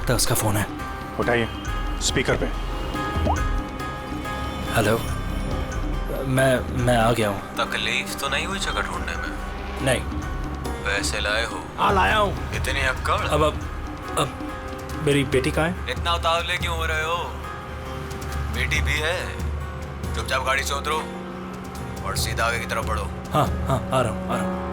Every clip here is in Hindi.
लगता है उसका फोन है। उठाइए, स्पीकर पे। हेलो, मैं आ गया हूँ। तकलीफ तो नहीं हुई जगह ढूंढने में? नहीं। पैसे लाए हो? हाँ लाया हूँ। इतनी अक्कड़? अब मेरी बेटी कहाँ है? इतना उतावले क्यों हो रहे हो? बेटी भी है। चुपचाप गाड़ी से उतरो और सीधा आगे की तरफ बढ़ो। हाँ हाँ, आ रहा हूँ आ रहा हूँ।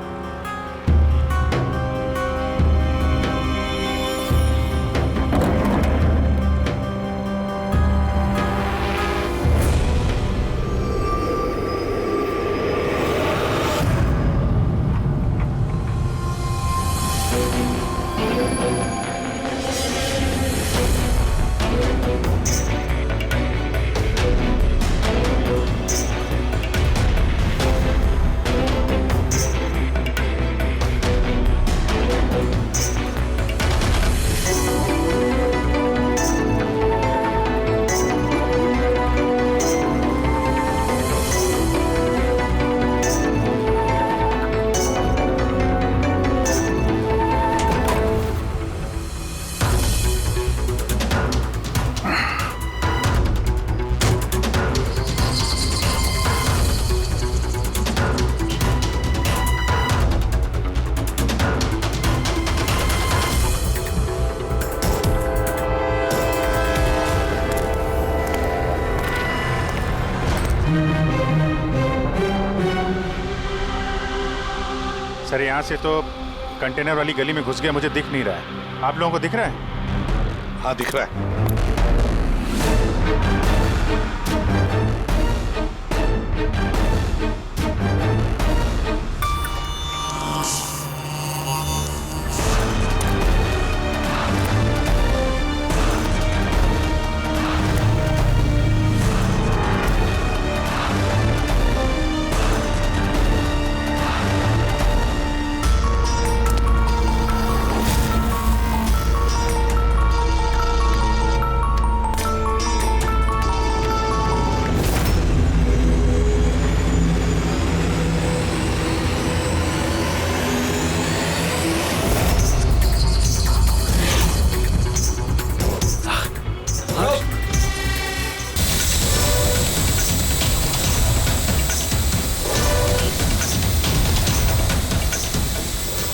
सर यहाँ से तो कंटेनर वाली गली में घुस गया, मुझे दिख नहीं रहा है। आप लोगों को दिख रहा है? हाँ दिख रहा है।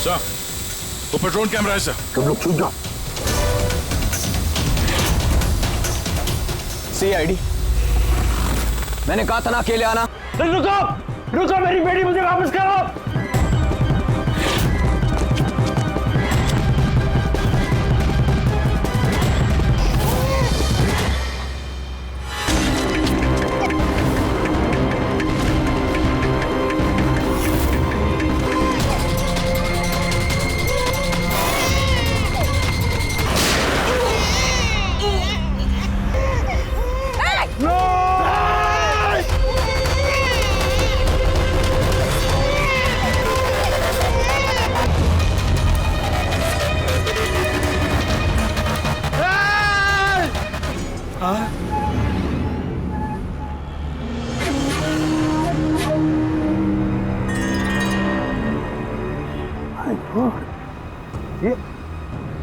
सर, वो पेट्रोल कैमरा है सर। तुम लोग छूट जाओ। CID, मैंने कहा था ना अकेले आना। रुको रुको, मेरी बेटी मुझे वापस करो।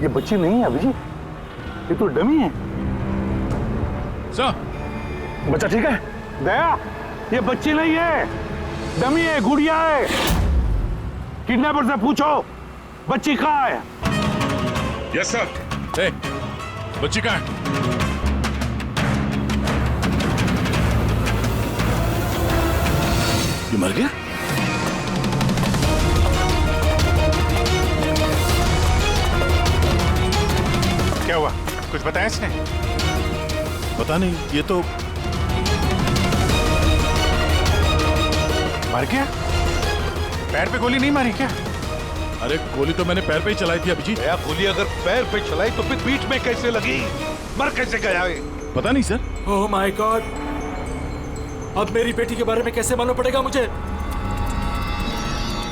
ये बच्ची नहीं है अभिजीत, ये तो डमी है। सर, बच्चा ठीक है? दया, ये बच्ची नहीं है, डमी है, गुड़िया है। किडनैपर से पूछो बच्ची कहाँ है। Yes sir. ए, बच्ची कहाँ है? ये मर गया? क्या हुआ? कुछ बताया इसने? पता नहीं, ये तो मर गया? पैर पे गोली नहीं मारी क्या? अरे गोली तो मैंने पैर पे ही चलाई थी अभिजीत। दया, गोली अगर पैर पे चलाई तो फिर पीठ में कैसे लगी? मर कैसे गया है? पता नहीं सर। ओह माय गॉड, अब मेरी बेटी के बारे में कैसे मालूम पड़ेगा मुझे?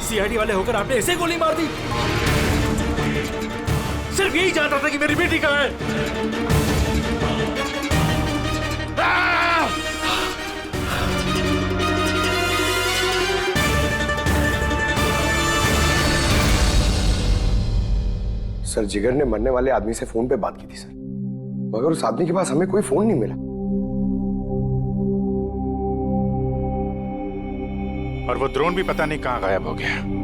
CID वाले होकर आपने ऐसे गोली मार दी? सिर्फ यही जानता था कि मेरी बेटी कहाँ है। सर, जिगर ने मरने वाले आदमी से फोन पे बात की थी सर। मगर उस आदमी के पास हमें कोई फोन नहीं मिला। और वो ड्रोन भी पता नहीं कहाँ गायब हो गया।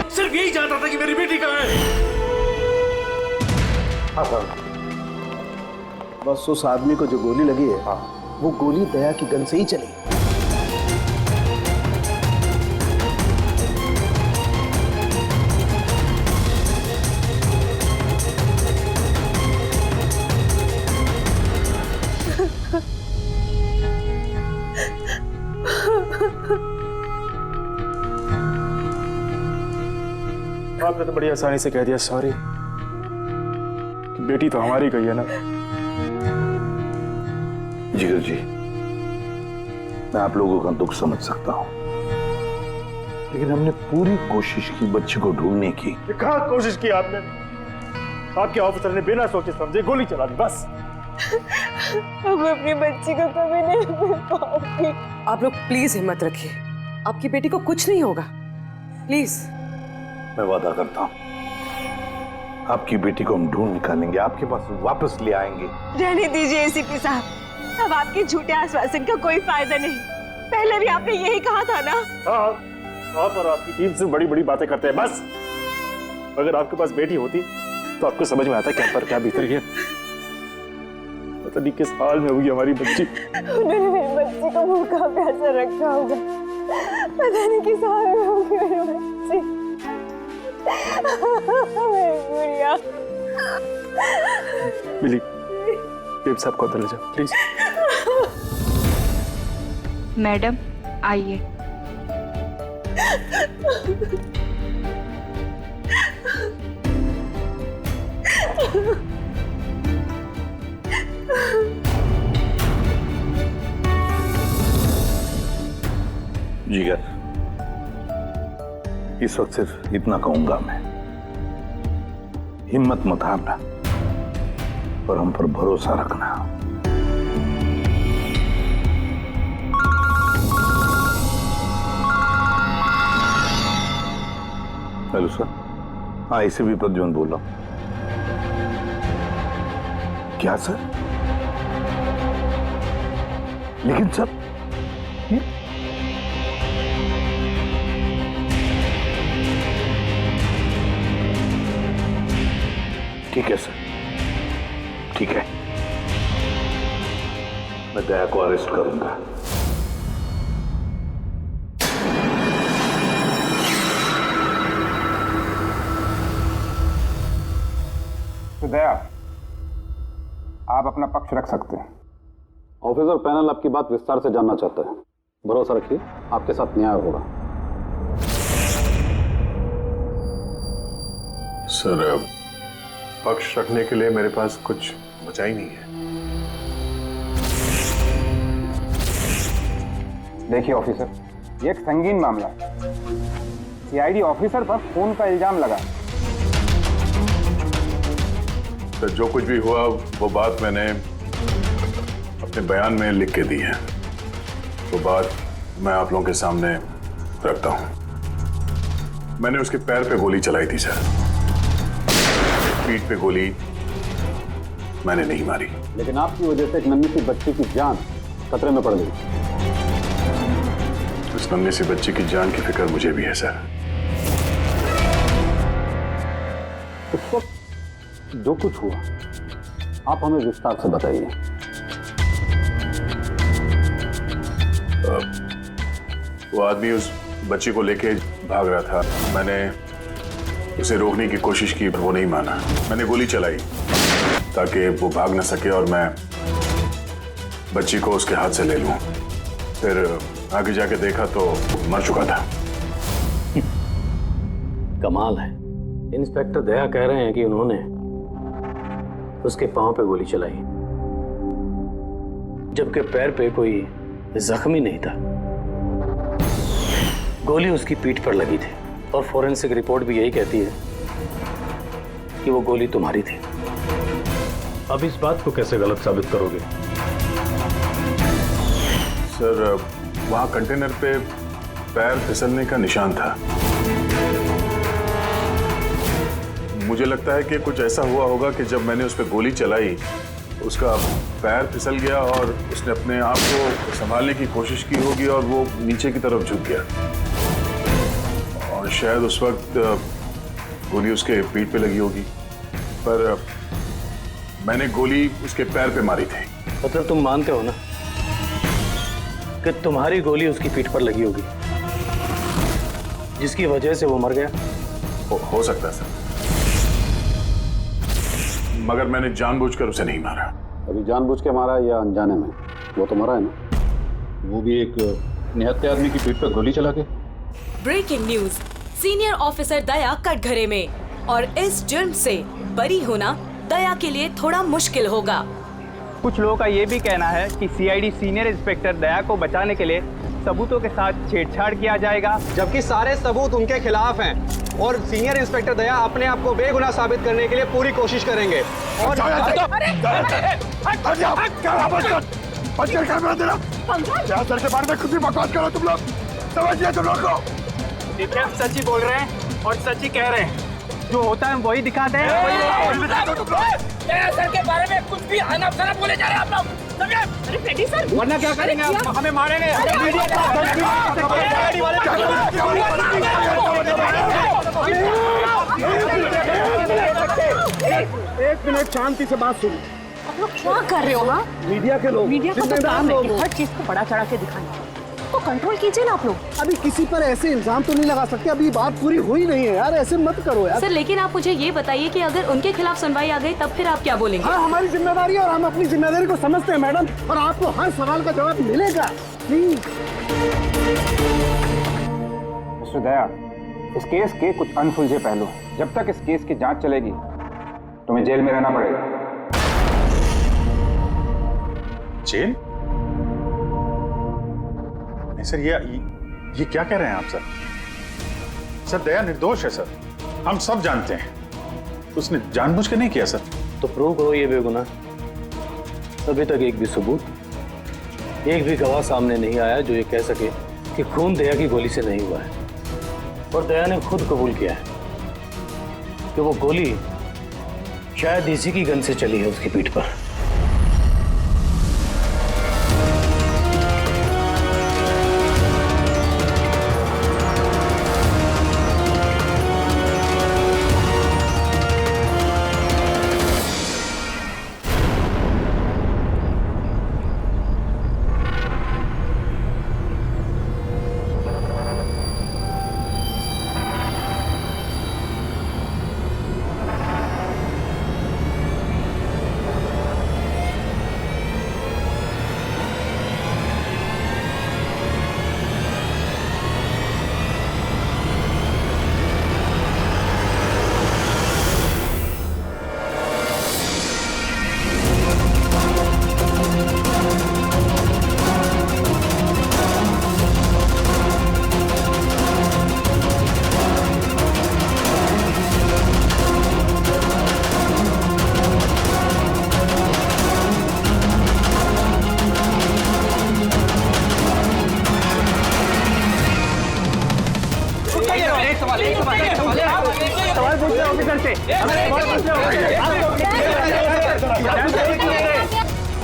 सिर्फ यही जानता था कि मेरी बेटी कहाँ है। बस उस आदमी को जो गोली लगी है, वो गोली दया की गन से ही चली। आपने तो बड़ी आसानी से कह दिया सॉरी। बेटी तो हमारी गई है ना। जिगर जी, मैं आप लोगों का दुख समझ सकता हूं, लेकिन हमने पूरी कोशिश की बच्ची को ढूंढने की। कहाँ कोशिश की आपने? आपके ऑफिसर ने बिना सोचे समझे गोली चला दी, बस। अब अपनी बच्ची को कभी नहीं मिल पाऊंगी। आप लोग प्लीज हिम्मत रखिए, आपकी बेटी को कुछ नहीं होगा, प्लीज। मैं वादा करता हूं, आपकी बेटी को हम ढूंढ निकालेंगे, आपके पास वापस ले आएंगे। रहने दीजिए एसीपी साहब, अब आपके झूठे आश्वासन का कोई फायदा नहीं। पहले भी आपने यही कहा था ना। हाँ, आप और आपकी टीम से बड़ी बड़ी बातें करते हैं, बस। अगर आपके पास बेटी होती तो आपको समझ में आता क्या पर क्या भीतर है। पता नहीं किस हाल में होगी हमारी बच्ची। उन्होंने मेरी बच्ची को भूखा प्यासा रखा होगा, पता नहीं किस हाल में होगी मेरी बच्ची। मेरी गुड़िया। मिली, देव साहब को अंदर ले जाओ प्लीज। मैडम आइए। जिगर, इस वक्त सिर्फ इतना कहूंगा मैं, हिम्मत मत हारना और हम पर भरोसा रखना। Hello sir. हाँ, इसे भी प्रद्युम्न बोल रहा हूं। क्या सर? लेकिन सर ठीक है सर, ठीक है, मैं दया को अरेस्ट करूंगा। तो दया, आप अपना पक्ष रख सकते हैं। ऑफिसर पैनल आपकी बात विस्तार से जानना चाहता है। भरोसा रखिए, आपके साथ न्याय होगा। सर, पक्ष रखने के लिए मेरे पास कुछ बचा ही नहीं है। देखिए ऑफिसर, ये एक संगीन मामला है। सीआईडी ऑफिसर पर खून का इल्जाम लगा। सर, जो कुछ भी हुआ वो बात मैंने अपने बयान में लिख के दी है। वो बात मैं आप लोगों के सामने रखता हूं। मैंने उसके पैर पे गोली चलाई थी सर, पीठ पे गोली मैंने नहीं मारी। लेकिन आपकी वजह से एक नन्ही सी बच्ची की जान खतरे में पड़ गई। उस नन्ही सी बच्ची की जान की फिक्र मुझे भी है सर। उस वक्त जो कुछ हुआ आप हमें विस्तार से बताइए। वो आदमी उस बच्ची को लेके भाग रहा था। मैंने उसे रोकने की कोशिश की, पर वो नहीं माना। मैंने गोली चलाई ताकि वो भाग न सके और मैं बच्ची को उसके हाथ से ले लूं। फिर आगे जाके देखा तो मर चुका था। कमाल है, इंस्पेक्टर दया कह रहे हैं कि उन्होंने उसके पांव पे गोली चलाई, जबकि पैर पे कोई जख्मी नहीं था। गोली उसकी पीठ पर लगी थी और फोरेंसिक रिपोर्ट भी यही कहती है कि वो गोली तुम्हारी थी। अब इस बात को कैसे गलत साबित करोगे? सर, वहाँ कंटेनर पे पैर फिसलने का निशान था। मुझे लगता है कि कुछ ऐसा हुआ होगा कि जब मैंने उस पर गोली चलाई उसका पैर फिसल गया और उसने अपने आप को संभालने की कोशिश की होगी और वो नीचे की तरफ झुक गया और शायद उस वक्त गोली उसके पीठ पे लगी होगी, पर मैंने गोली उसके पैर पे मारी थी। मतलब तुम मानते हो ना कि तुम्हारी गोली उसकी पीठ पर लगी होगी जिसकी वजह से वो मर गया? हो सकता है सर, मगर मैंने जानबूझकर उसे नहीं मारा। अभी जानबूझ के मारा या अनजाने में, वो तो मरा है ना, वो भी एक निहत्थे आदमी की पीठ पर गोली चला के। ब्रेकिंग न्यूज, सीनियर ऑफिसर दया कटघरे में, और इस जुर्म से बरी होना दया के लिए थोड़ा मुश्किल होगा। कुछ लोगों का ये भी कहना है कि सीआईडी सीनियर इंस्पेक्टर दया को बचाने के लिए सबूतों के साथ छेड़छाड़ किया जाएगा, जबकि सारे सबूत उनके खिलाफ हैं और सीनियर इंस्पेक्टर दया अपने आप को बेगुनाह साबित करने के लिए पूरी कोशिश करेंगे। और सर के बारे में खुद ही बकवास करो तुम लोग, समझिए तुम लोग को। सच ही बोल रहे हैं और सच ही कह रहे हैं, जो होता है वही दिखाते हैं। सर के बारे में कुछ भी अनाप-शनाप बोले जा रहे हैं आप लोग। अरे पेटी सर, वरना क्या करेंगे आप? हमें मारेंगे। एक मिनट शांति से बात सुनो। आप लोग क्या कर रहे हो? हाँ, मीडिया के लोग, मीडिया का तो काम है कि हर चीज को बड़ा चढ़ा के दिखाना, तो कंट्रोल कीजिए ना आप लोग। अभी किसी पर ऐसे इल्जाम तो नहीं लगा सकते, अभी बात पूरी हुई नहीं है यार, ऐसे मत करो यार। सर लेकिन आप मुझे ये बताइए कि अगर उनके खिलाफ सुनवाई आ गई तब फिर आप क्या बोलेंगे? हाँ, हमारी जिम्मेदारी है और हम अपनी जिम्मेदारी को समझते हैं मैडम, और आपको हर सवाल का जवाब मिलेगा। प्लीज मिस्टर दया, इस केस के कुछ अनसुलझे पहलू हैं। जब तक इस केस की जांच चलेगी तुम्हें जेल में रहना पड़ेगा। जेल? नहीं सर, ये क्या कह रहे हैं आप सर? सर दया निर्दोष है सर, हम सब जानते हैं, उसने जानबूझ के नहीं किया सर। तो प्रूव करो ये बेगुनाह। अभी तक एक भी सबूत, एक भी गवाह सामने नहीं आया जो ये कह सके कि खून दया की गोली से नहीं हुआ है। और दया ने खुद कबूल किया है कि वो गोली शायद इसी की गन से चली है उसकी पीठ पर।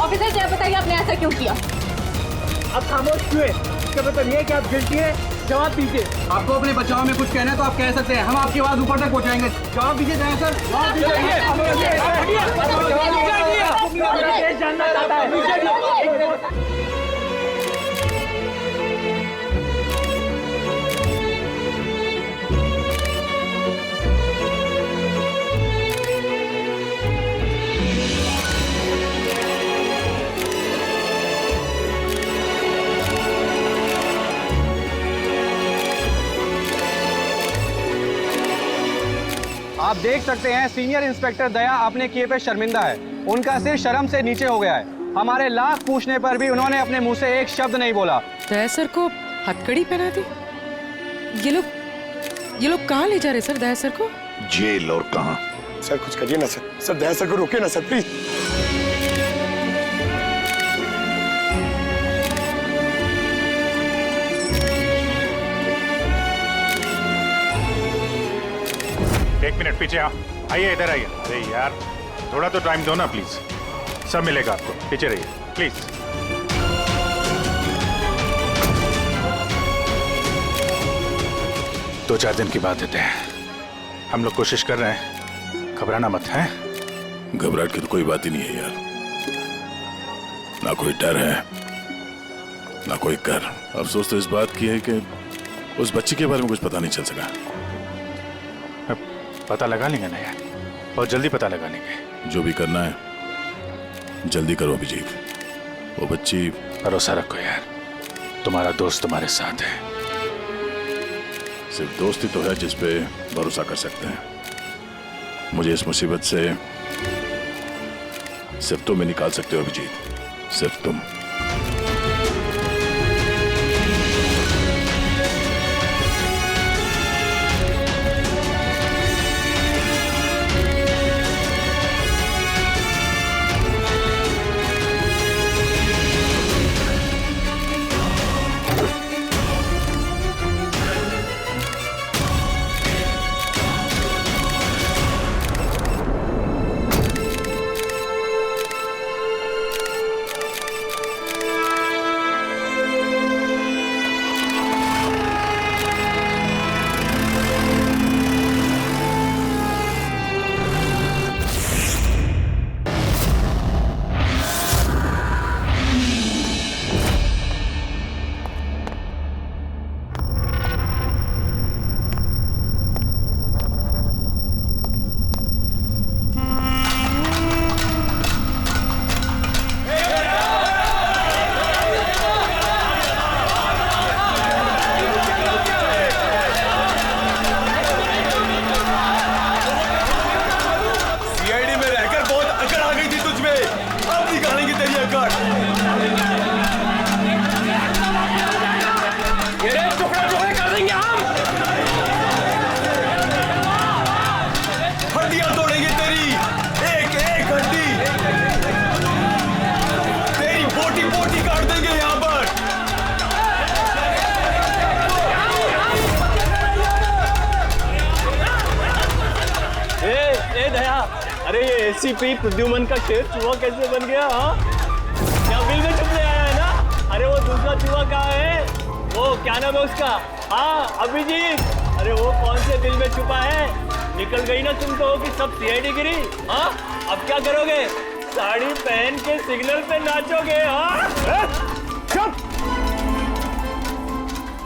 ऑफिसर जय, बताइए आपने ऐसा क्यों किया? आप खामोश क्यों हैं? इसका मतलब ये है कि आप गिल्टी हैं। जवाब दीजिए। आपको अपने बचाव में कुछ कहना है तो आप कह सकते हैं, हम आपकी आवाज ऊपर तक पहुंचाएंगे। जवाब दीजिए दया सर, जवाब दीजिए। जानना चाहता है। आप देख सकते हैं सीनियर इंस्पेक्टर दया अपने किए पे शर्मिंदा है। उनका सिर शर्म से नीचे हो गया है। हमारे लाख पूछने पर भी उन्होंने अपने मुंह से एक शब्द नहीं बोला। दया सर को हथकड़ी पहना दी? ये लोग कहाँ ले जा रहे सर दया सर को? जेल और कहाँ? सर कुछ करिए ना सर, सर दया सर को रोकिए ना सर प्लीज। एक मिनट पीछे आओ, आइए इधर आइए। अरे यार थोड़ा तो टाइम दो ना प्लीज, सब मिलेगा आपको, पीछे रहिए प्लीज। दो चार दिन की बात देते हैं, हम लोग कोशिश कर रहे हैं, घबराना मत है। घबराहट की तो कोई बात ही नहीं है यार, ना कोई डर है ना कोई कर। अफसोस तो इस बात की है कि उस बच्ची के बारे में कुछ पता नहीं चल सका। पता लगा लेंगे ना यार, बहुत जल्दी पता लगा लेंगे। जो भी करना है जल्दी करो अभिजीत। वो बच्ची, भरोसा रखो यार, तुम्हारा दोस्त तुम्हारे साथ है। सिर्फ दोस्ती तो है जिस पे भरोसा कर सकते हैं। मुझे इस मुसीबत से सिर्फ तुम ही निकाल सकते हो अभिजीत, सिर्फ तुम। अरे ये एसीपी प्रद्युमन का शेर चूहा कैसे बन गया? हाँ क्या बिल में छुपने आया है ना? अरे वो दूसरा चूहा कहाँ है? वो क्या नाम है उसका? हाँ अभिजीत। अरे वो कौन से बिल में छुपा है? निकल गई ना तुम तो कि सब सीआईडी गिरी। हाँ अब क्या करोगे? साड़ी पहन के सिग्नल पे नाचोगे? हाँ चुप।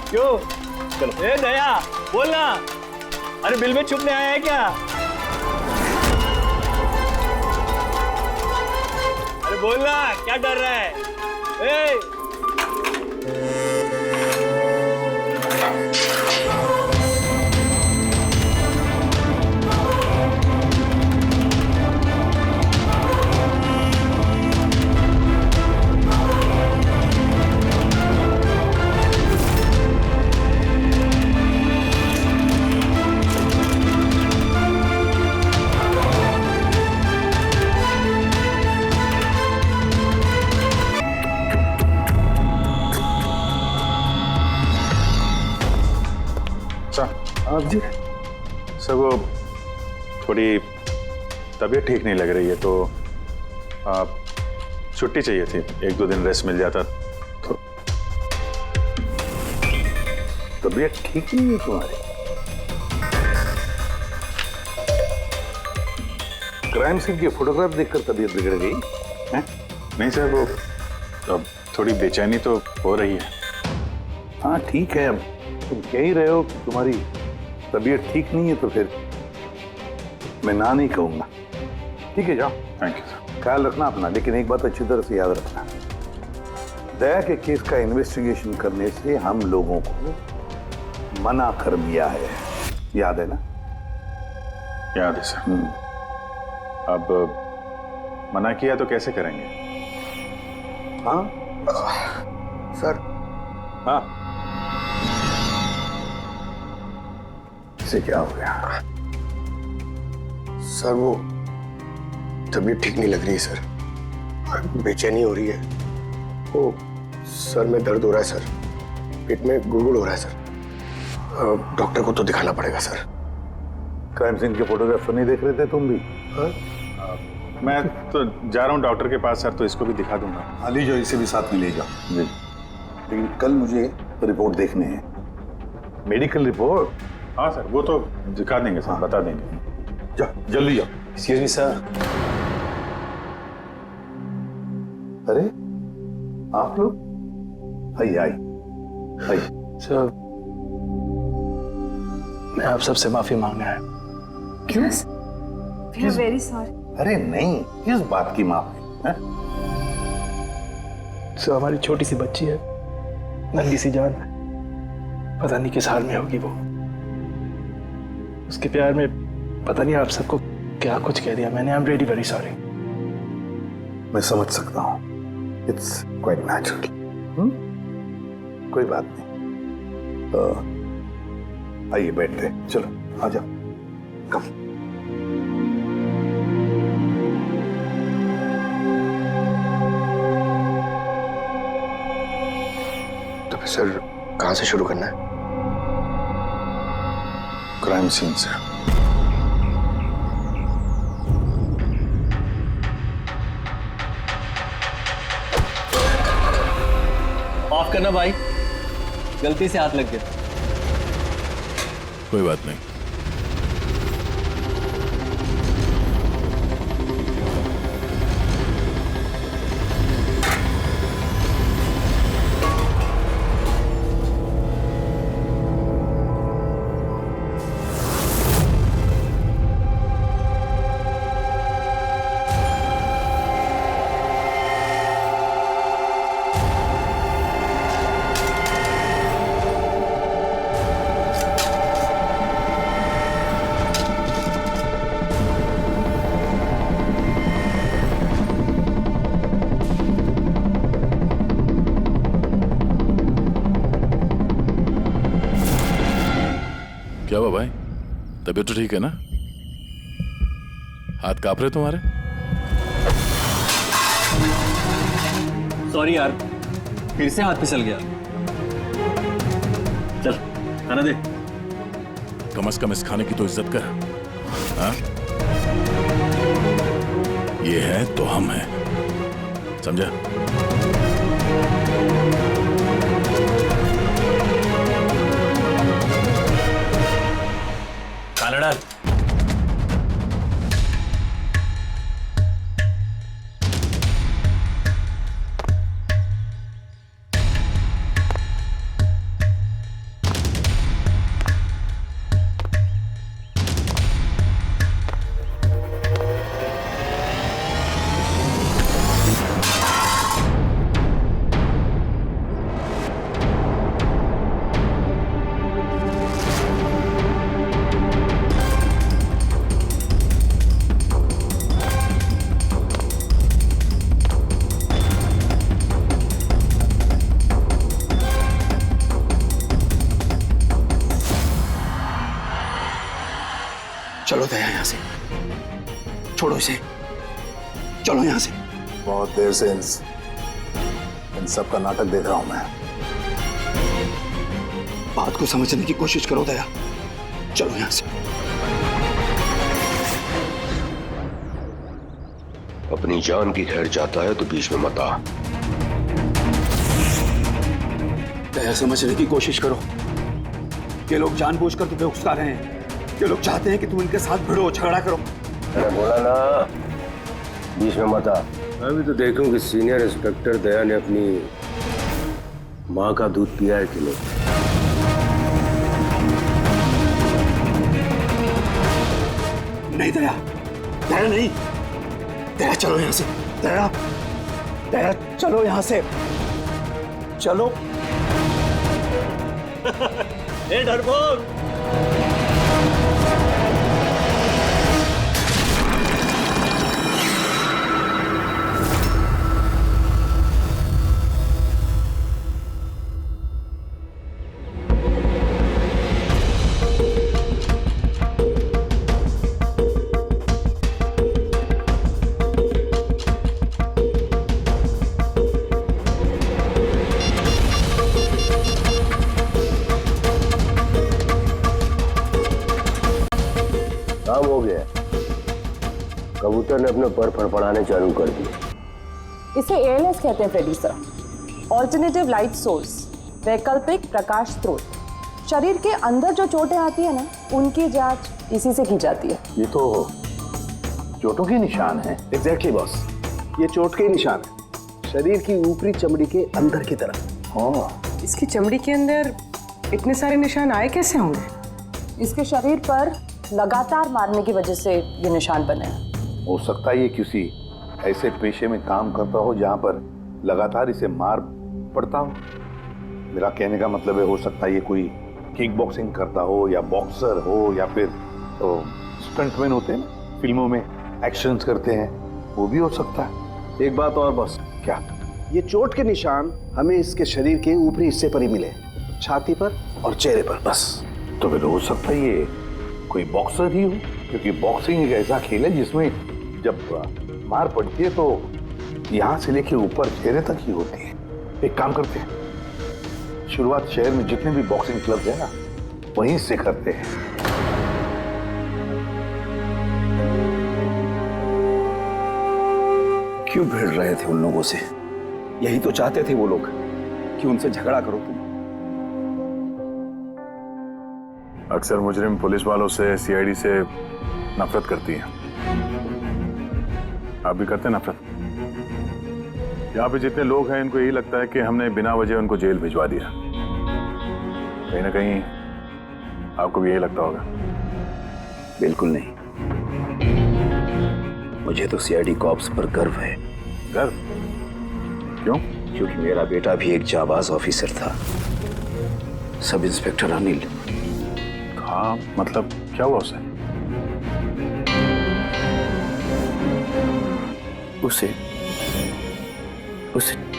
क्यों? चलो ए दया बोलना। अरे बिल में छुपने आया है क्या? अरे बोलना, क्या डर रहा है? आप जी सर वो थोड़ी तबीयत ठीक नहीं लग रही है तो छुट्टी चाहिए थी, एक दो दिन रेस्ट मिल जाता तो। तबीयत ठीक नहीं है तुम्हारी? क्राइम सीन की फोटोग्राफ देखकर तबीयत बिगड़ गई है? नहीं सर वो अब थोड़ी बेचैनी तो हो रही है। हाँ ठीक है, अब तुम कह ही रहे हो कि तुम्हारी तबीयत ठीक नहीं है तो फिर मैं ना नहीं कहूंगा। ठीक है जाओ। Thank you sir. ख्याल रखना अपना, लेकिन एक बात अच्छी तरह से याद रखना, दया के केस का इन्वेस्टिगेशन करने से हम लोगों को मना कर दिया है, याद है ना? याद है सर। अब मना किया तो कैसे करेंगे? हाँ सर। हाँ इसे क्या हो गया? सर वो तबीयत ठीक नहीं लग रही है सर, बेचैनी हो रही है, वो सर में दर्द हो रहा है सर, पेट में गुड़गुड़ हो रहा है सर, डॉक्टर को तो दिखाना पड़ेगा सर। क्राइम सीन के फोटोग्राफ नहीं देख रहे थे तुम भी? मैं तो जा रहा हूँ डॉक्टर के पास सर, तो इसको भी दिखा दूंगा। ले जाओ, इसे भी साथ में ले जाओ। जी, लेकिन कल मुझे रिपोर्ट देखनी है। Medical report? हाँ सर, वो तो दिखा देंगे सर, बता देंगे। जाओ जल्दी जाओ। Excuse me sir. अरे आप लोग? आइए आइए आइए। सर मैं आप सबसे माफी मांगना है। क्यों? Very sorry. अरे नहीं, किस बात की माफी है? सर हमारी छोटी सी बच्ची है, नंगी सी जान, पता नहीं किस हाल में होगी वो। उसके प्यार में पता नहीं आप सबको क्या कुछ कह दिया मैंने। I am really very sorry. मैं समझ सकता हूँ, इट्स क्वाइट नेचुरल। कोई बात नहीं। आइए बैठते, चलो आ जाओ। कम। तो फिर सर कहाँ से शुरू करना है? क्राइम सीन से। माफ करना भाई, गलती से हाथ लग गया। कोई बात नहीं। क्या हुआ भाई, तबीयत तो ठीक है ना? हाथ कांप रहे तुम्हारे? सॉरी यार, फिर से हाथ फिसल गया। चल खाना दे। कम से कम इस खाने की तो इज्जत कर। हाँ? ये है तो हम हैं, समझा? खाना डाल। चलो दया यहाँ से, छोड़ो इसे, चलो यहाँ से। बहुत देर से इन सब का नाटक देख रहा हूं मैं। बात को समझने की कोशिश करो दया, चलो यहाँ से। अपनी जान की खैर चाहता है तो बीच में मत आ। दया समझने की कोशिश करो। ये लोग जानबूझकर तुम्हें उकसा रहे हैं। ये लोग चाहते हैं कि तुम इनके साथ भिड़ो, झगड़ा करो। मैंने बोला ना, बीच में मत आ। मैं भी तो देखूं कि सीनियर इंस्पेक्टर दया ने अपनी माँ का दूध पिया है कि नहीं। नहीं दया, दया नहीं। दया चलो यहाँ से, दया, दया चलो यहाँ से, चलो। ए डरपोक, काम हो गया। कबूतर ने अपने पर फड़फड़ाने चालू कर दिए। इसे ALS कहते हैं Freddy sir, alternative light source, वैकल्पिक प्रकाश स्रोत। शरीर के अंदर जो चोटें आती है ना, उनकी जांच इसी से की जाती है। ये तो चोटों के निशान है। एग्जैक्टली बॉस, ये चोट के निशान है, शरीर की ऊपरी चमड़ी के अंदर की तरफ। हाँ, इसकी चमड़ी के अंदर इतने सारे निशान आए कैसे होंगे? इसके शरीर पर लगातार मारने की वजह से ये निशान बने हैं। हो सकता है ये किसी ऐसे पेशे में काम करता हो जहां पर लगातार इसे मार पड़ता हो। मेरा कहने का मतलब है, हो सकता है ये कोई किक बॉक्सिंग करता हो, या बॉक्सर हो, या फिर तो स्टंटमैन होते हैं ना, फिल्मों में एक्शंस करते हैं, वो भी हो सकता है। एक बात और बॉस, क्या? ये चोट के निशान हमें इसके शरीर के ऊपरी हिस्से पर ही मिले, छाती पर और चेहरे पर बस। तो फिर हो सकता है ये कोई बॉक्सर ही हो, क्योंकि बॉक्सिंग एक ऐसा खेल है जिसमें जब मार पड़ती है तो यहाँ से लेके ऊपर चेहरे तक ही होती है। एक काम करते हैं, शुरुआत शहर में जितने भी बॉक्सिंग क्लब है ना, वहीं से करते हैं। क्यों भिड़ रहे थे उन लोगों से? यही तो चाहते थे वो लोग कि उनसे झगड़ा करो तुम। अक्सर मुजरिम पुलिस वालों से, CID से नफरत करती है। आप भी करते हैं नफरत? यहाँ पे जितने लोग हैं, इनको यही लगता है कि हमने बिना वजह उनको जेल भिजवा दिया। कहीं ना कहीं आपको भी यही लगता होगा। बिल्कुल नहीं, मुझे तो CID कॉप्स पर गर्व है। गर्व? क्यों? क्योंकि मेरा बेटा भी एक जाबाज ऑफिसर था, सब इंस्पेक्टर अनिल। हाँ, मतलब क्या हुआ उसे? उसे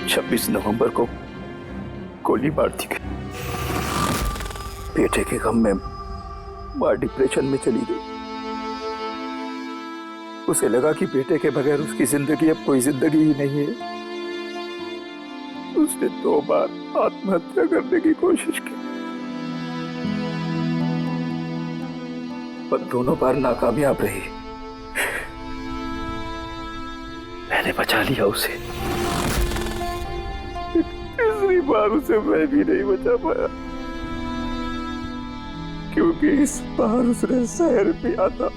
26 नवंबर को गोली मार दी गई। बेटे के गम में मां डिप्रेशन में चली गई। उसे लगा कि बेटे के बगैर उसकी जिंदगी अब कोई जिंदगी ही नहीं है। उसने 2 बार आत्महत्या करने की कोशिश की, पर दोनों बार नाकामयाब रही। मैंने बचा लिया उसे। तीसरी बार उसे मैं भी नहीं बचा पाया, क्योंकि इस बार उसने शहर पिया था।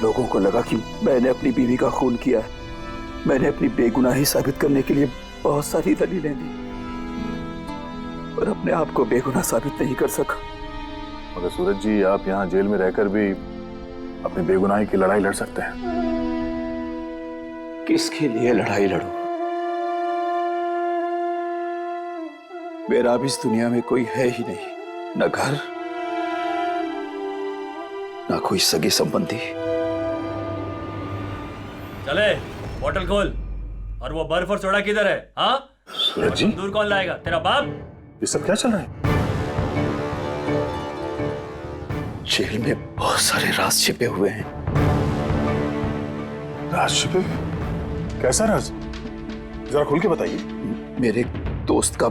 लोगों को लगा कि मैंने अपनी बीवी का खून किया है। मैंने अपनी बेगुनाही साबित करने के लिए बहुत सारी दलीलें दी, पर अपने आप को बेगुनाह साबित नहीं कर सका। मगर सूरज जी, आप यहाँ जेल में रहकर भी अपनी बेगुनाही की लड़ाई लड़ सकते हैं। किसके लिए लड़ाई लड़ूं? मेरा अब इस दुनिया में कोई है ही नहीं, न घर, न कोई सगे संबंधी। चले, बोतल खोल। और वो बर्फ और सोडा किधर है? हाँ, सूरज जी, दूर कौन लाएगा? तेरा बाप? ये सब क्या चल रहा है? जेल में बहुत सारे राज छिपे हुए हैं। राज छिपे? कैसा राज? जरा खुल के बताइए। मेरे दोस्त का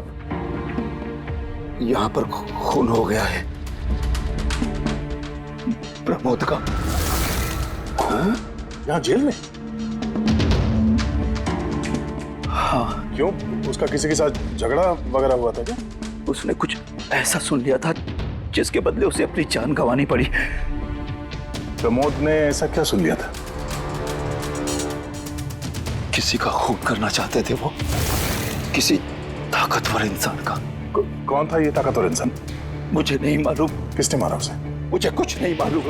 यहाँ पर खून हो गया है, प्रमोद का। हाँ? यहाँ जेल में? हाँ। क्यों? उसका किसी के साथ झगड़ा वगैरह हुआ था क्या? उसने कुछ ऐसा सुन लिया था जिसके बदले उसे अपनी जान गंवानी पड़ी। प्रमोद ने ऐसा क्या सुन लिया था? किसी का खून करना चाहते थे वो, किसी ताकतवर इंसान का। कौन था ये ताकतवर इंसान? मुझे नहीं मालूम। किसने मारा उसे? मुझे कुछ नहीं मालूम।